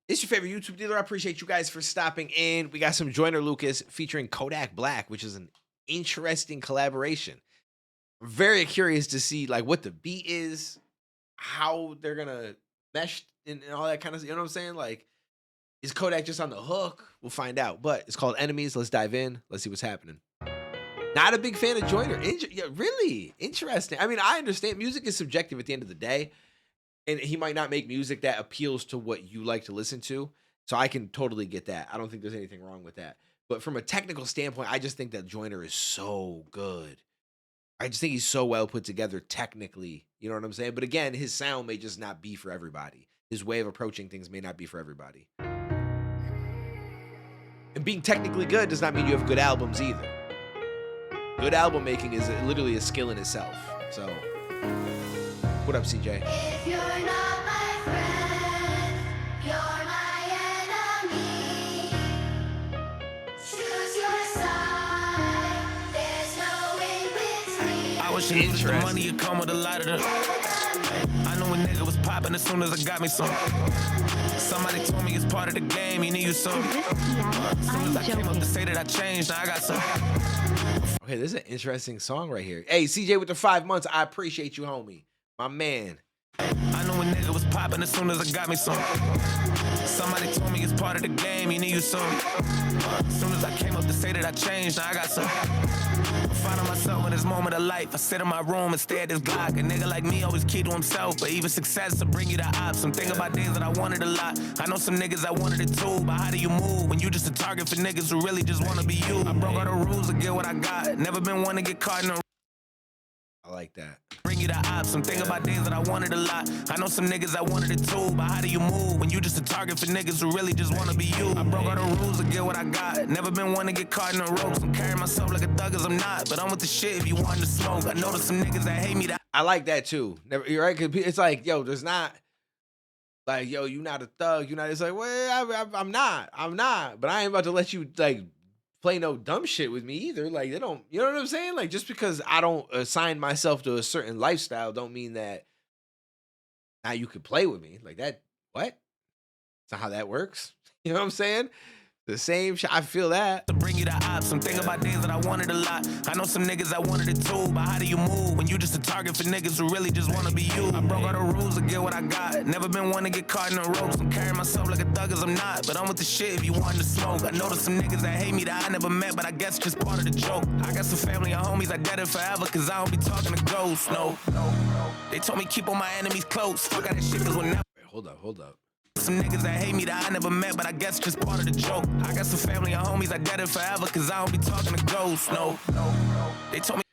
It's your favorite YouTube dealer. I appreciate you guys for stopping in. We got some Joyner Lucas featuring Kodak Black, which is an interesting collaboration. Very curious to see like what the beat is, how they're gonna mesh and all that kind of, you know what I'm saying? Like, is Kodak just on the hook? We'll find out. But it's called Enemies. Let's dive in. Let's see what's happening. Not a big fan of Joyner. Yeah, really interesting. I mean, I understand music is subjective at the end of the day, and he might not make music that appeals to what you like to listen to. So I can totally get that. I don't think there's anything wrong with that. But from a technical standpoint, I just think that Joyner is so good. I just think he's so well put together technically. You know what I'm saying? But again, his sound may just not be for everybody. His way of approaching things may not be for everybody. And being technically good does not mean you have good albums either. Good album making is literally a skill in itself. So, what up, CJ? If you're not my friend, you're my enemy. Choose your side, there's no in between. I was shooting the money, you come with a lot of them. I know a nigga was popping as soon as I got me some. Somebody told me it's part of the game, you need you some. As soon as I came up to say that I changed, now I got some. Okay, this is an interesting song right here. Hey, CJ with the 5 months, I appreciate you, homie. My man. I know a nigga was popping as soon as I got me some. Somebody told me it's part of the game, you need you some. As soon as I came up to say that I changed, now I got some. I'm finding myself in this moment of life. I sit in my room and stare at this Glock. A nigga like me always keep to himself, but even success will bring you the ops. I'm thinking about days that I wanted a lot. I know some niggas that wanted it too, but how do you move when you just a target for niggas who really just wanna be you? I broke all the rules to get what I got. Never been one to get caught in a I like that. bring you the ops. I'm thinking about days that I wanted a lot. I know some niggas that wanted it too, but how do you move when you just a target for niggas who really just wanna be you? I broke all the rules to get what I got. Never been one to get caught in the ropes. I'm carrying myself like a thug as I'm not, but I'm with the shit if you want to smoke. I know there's some niggas that hate me that I like that too. Never, you're right. Cause it's like, yo, there's not like, yo, you not a thug. You not. It's like, well, I'm not. But I ain't about to let you like play no dumb shit with me either. Like they don't. You know what I'm saying? Like just because I don't assign myself to a certain lifestyle, don't mean that now you could play with me like that. What? That's not how that works. You know what I'm saying? The same shit. I feel that. to bring you the ops. I'm thinking about days that I wanted a lot. I know some niggas that wanted it too, but how do you move when you just a target for niggas who really just wanna be you? I broke all the rules to get what I got. Never been one to get caught in the ropes. I'm carrying myself like a thug as I'm not, but I'm with the shit if you want to smoke. I know there's some niggas that hate me that I never met, but I guess just part of the joke. I got some family and homies I dead it forever, cause I don't be talking to ghosts, no. They told me keep all my enemies close. Fuck out that shit, cause we'll never. Wait, hold up. Some niggas that hate me that I never met, but I guess just part of the joke. I got some family and homies I dead it forever, cause I don't be talking to ghosts, no. They told me.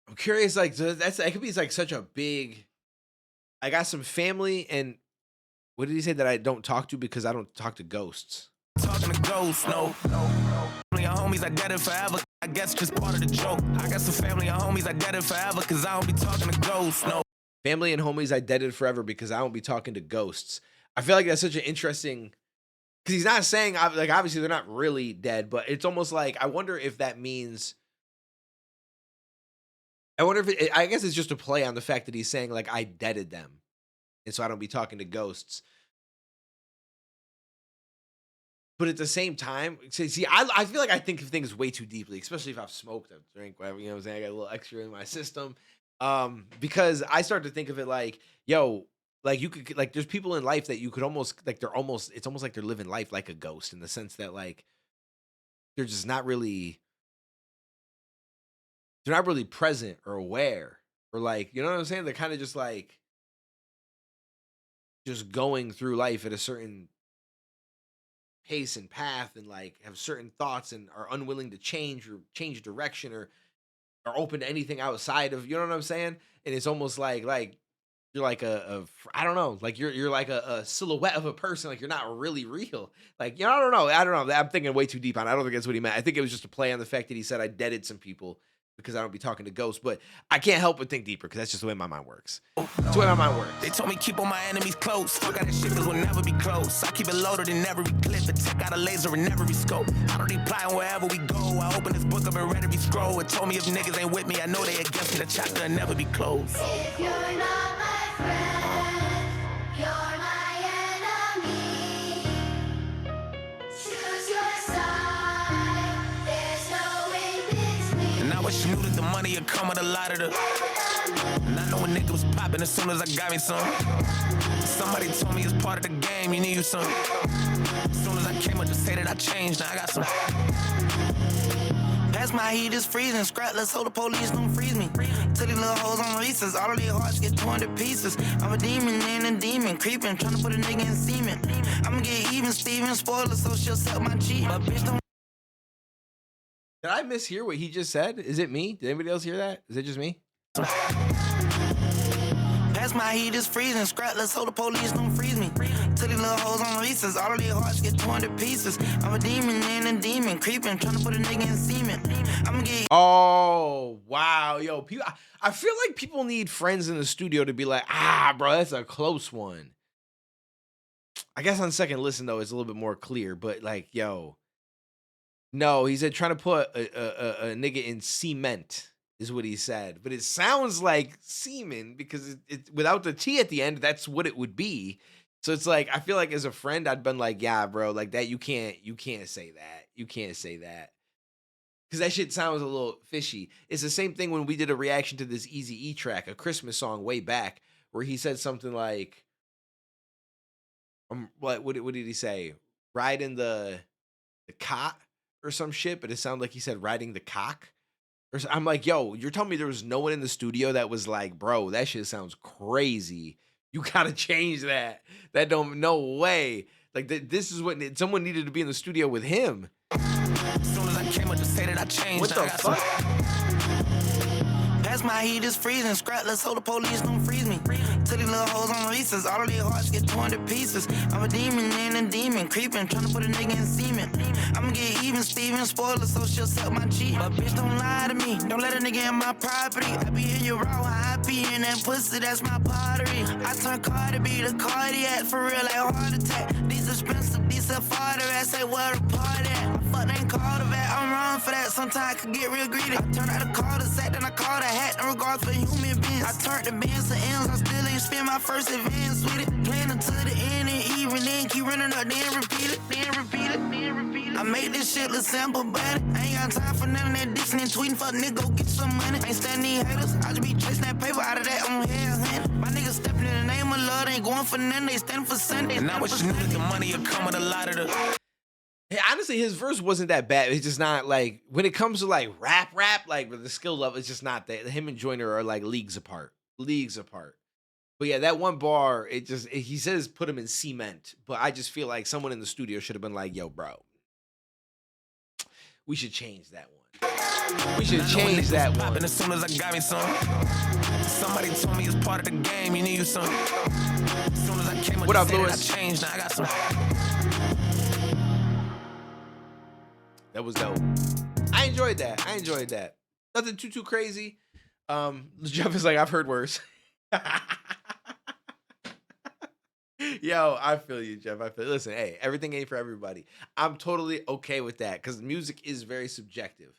I'm curious. Like that's that could be like such a big. I got some family and what did he say that I don't talk to because I don't talk to ghosts? Talking to ghosts, no. Family and homies, I dead it forever. I guess just part of the joke. I got some family and homies, I dead it forever, cause I don't be talking to ghosts, no. Family and homies I deaded forever because I don't be talking to ghosts. I feel like that's such an interesting because he's not saying like obviously they're not really dead, but it's almost like I wonder if that means. I wonder if I guess it's just a play on the fact that he's saying like I deaded them, and so I don't be talking to ghosts. But at the same time, see, I feel like I think of things way too deeply, especially if I've smoked, I've drank, whatever, you know what I'm saying? I got a little extra in my system. Because I start to think of it like, yo, like you could like there's people in life that you could almost like it's almost like they're living life like a ghost in the sense that like they're just not really they're not really present or aware or like, you know what I'm saying? They're kind of just like just going through life at a certain pace and path and like have certain thoughts and are unwilling to change or change direction or are open to anything outside of, you know what I'm saying? And it's almost like you're like I don't know, like you're like a silhouette of a person, like you're not really real. Like, you know, I don't know. I'm thinking way too deep on it. I don't think that's what he meant. I think it was just a play on the fact that he said I deaded some people because I don't be talking to ghosts, but I can't help but think deeper because that's just the way my mind works. That's the way my mind works. They told me keep all my enemies close. Fuck out that shit, cause we'll never be close. I keep it loaded in every clip and check out a laser in every scope. I don't need plotting wherever we go. I open this book up and read every scroll. It told me if niggas ain't with me, I know they against me. The chapter will never be closed. If you're not my friend, you're wish you knew that the money would come with a lot of the. And I know a nigga was popping as soon as I got me some. Somebody told me it's part of the game, you need you some. As soon as I came up to say that I changed, now I got some. Pass my heat is freezing, scrap, let's hope the police don't freeze me. Till these little hoes on recess, all of their hearts get torn to pieces. I'm a demon and a demon, creeping, trying to put a nigga in semen. I'ma get even, Steven, spoiler, so she'll suck my cheek. But bitch don't. Did I mishear what he just said? Is it me? Did anybody else hear that? Is it just me? Pass my heat is freezing, scrap, let's hope the police don't freeze me. Till these little hoes on recess, all of their hearts get torn to pieces. I'm a demon and a demon, creeping, trying to put a nigga in semen. I'ma get. Oh, wow. Yo, people, I feel like people need friends in the studio to be like, bro, that's a close one. I guess on second listen, though, it's a little bit more clear. But, like, yo, no, he said trying to put a nigga in cement is what he said. But it sounds like semen because it without the T at the end, that's what it would be. So it's like, I feel like as a friend, I'd been like, yeah, bro, like that, you can't say that. You can't say that. Because that shit sounds a little fishy. It's the same thing when we did a reaction to this Eazy-E track, a Christmas song way back, where he said something like, what did he say? Riding the cot or some shit, but it sounded like he said riding the cock. I'm like, yo, you're telling me there was no one in the studio that was like, bro, that shit sounds crazy. You gotta change that. That don't, no way. Like this is what someone needed to be in the studio with him. As soon as I came up to say that I changed, What the fuck? Pass my heat is freezing, scrap, let's hope the police don't freeze me. Till these little hoes on recess, all of their hearts get torn to pieces. I'm a demon and a demon, creeping, trying to put a nigga in semen. I'ma get even, Steven, spoiler, so she'll suck my cheek. But bitch, don't lie to me, don't let a nigga in my property. I be in your raw, I be in that pussy, that's my pottery. I turn Cardi B to cardiac, for real, like heart attack. These expensive, these farter ass, say where the party at. I fuck ain't called a vet, I'm wrong for that, sometimes I could get real greedy. I turn out a call to sack, then I call the hat, no regard for human beings. I turned the bands to M's, I still ain't spend my first advance with it. Playing until the end and even then keep running up, then repeat it, then repeat it, then repeat it. I make this shit look simple, but I ain't got time for none of that dissing and tweeting. Fuck nigga, go get some money. Ain't standing haters, I just be chasing that paper out of that on hell, man. My niggas stepping in the name of love, they ain't going for nothing, they standing for Sunday. And I wish you knew that the money would come with a lot of the. Hey, honestly, his verse wasn't that bad. It's just not like when it comes to like rap, like with the skill level, it's just not that. Him and Joyner are like leagues apart. But yeah, that one bar, he says put him in cement, but I just feel like someone in the studio should have been like, yo, bro, we should change that one. We should change that one. As soon as I got me some. Somebody told me it's part of the game, you need you some. As soon as I came up, what up, I Lewis? changed, now I got some. That was dope. I enjoyed that. Nothing too crazy. Jeff is like, I've heard worse. Yo, I feel you, Jeff. Listen, hey, everything ain't for everybody. I'm totally okay with that because music is very subjective.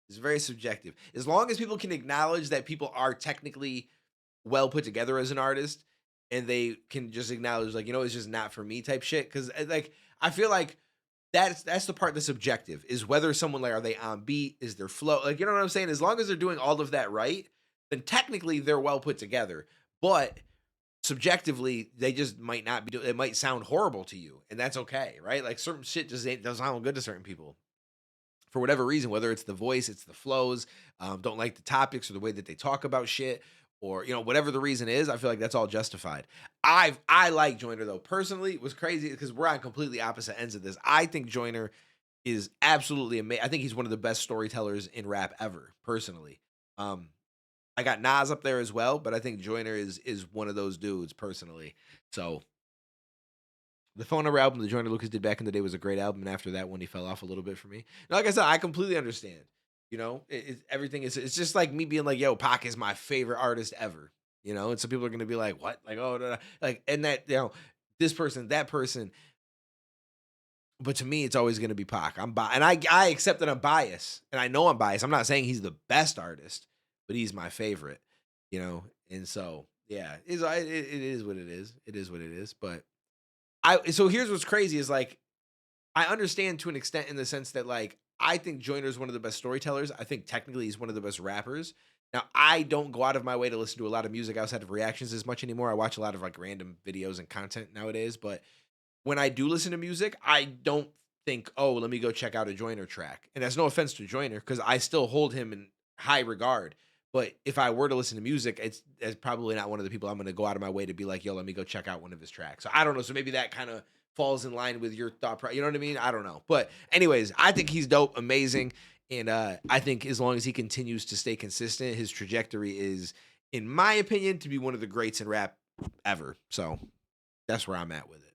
It's very subjective. As long as people can acknowledge that people are technically well put together as an artist and they can just acknowledge, like, you know, it's just not for me type shit. Because, like, I feel like that's the part that's subjective, is whether someone, like, are they on beat? Is their flow? Like, you know what I'm saying? As long as they're doing all of that right, then technically they're well put together. But subjectively, they just might not be. It might sound horrible to you, and that's okay, right? Like certain shit just doesn't sound good to certain people for whatever reason. Whether it's the voice, it's the flows, don't like the topics or the way that they talk about shit, or you know whatever the reason is. I feel like that's all justified. I like Joyner though personally. It was crazy because we're on completely opposite ends of this. I think Joyner is absolutely amazing. I think he's one of the best storytellers in rap ever, personally. I got Nas up there as well, but I think Joyner is one of those dudes personally. So the Phone Number album that Joyner Lucas did back in the day was a great album, and after that one, he fell off a little bit for me. Now, like I said, I completely understand. You know, everything is. It's just like me being like, "Yo, Pac is my favorite artist ever." You know, and some people are gonna be like, "What?" Like, "Oh, no, no." Like," and that this person, that person. But to me, it's always gonna be Pac. And I accept that I'm biased, and I know I'm biased. I'm not saying he's the best artist, but he's my favorite, you know? And so, yeah, it is what it is. It is what it is. But so here's what's crazy is like, I understand to an extent in the sense that like, I think Joyner is one of the best storytellers. I think technically he's one of the best rappers. Now, I don't go out of my way to listen to a lot of music outside of reactions as much anymore. I watch a lot of like random videos and content nowadays, but when I do listen to music, I don't think, oh, let me go check out a Joyner track. And that's no offense to Joyner because I still hold him in high regard. But if I were to listen to music, it's probably not one of the people I'm going to go out of my way to be like, yo, let me go check out one of his tracks. So I don't know. So maybe that kind of falls in line with your you know what I mean? I don't know. But anyways, I think he's dope, amazing. And I think as long as he continues to stay consistent, his trajectory is, in my opinion, to be one of the greats in rap ever. So that's where I'm at with it.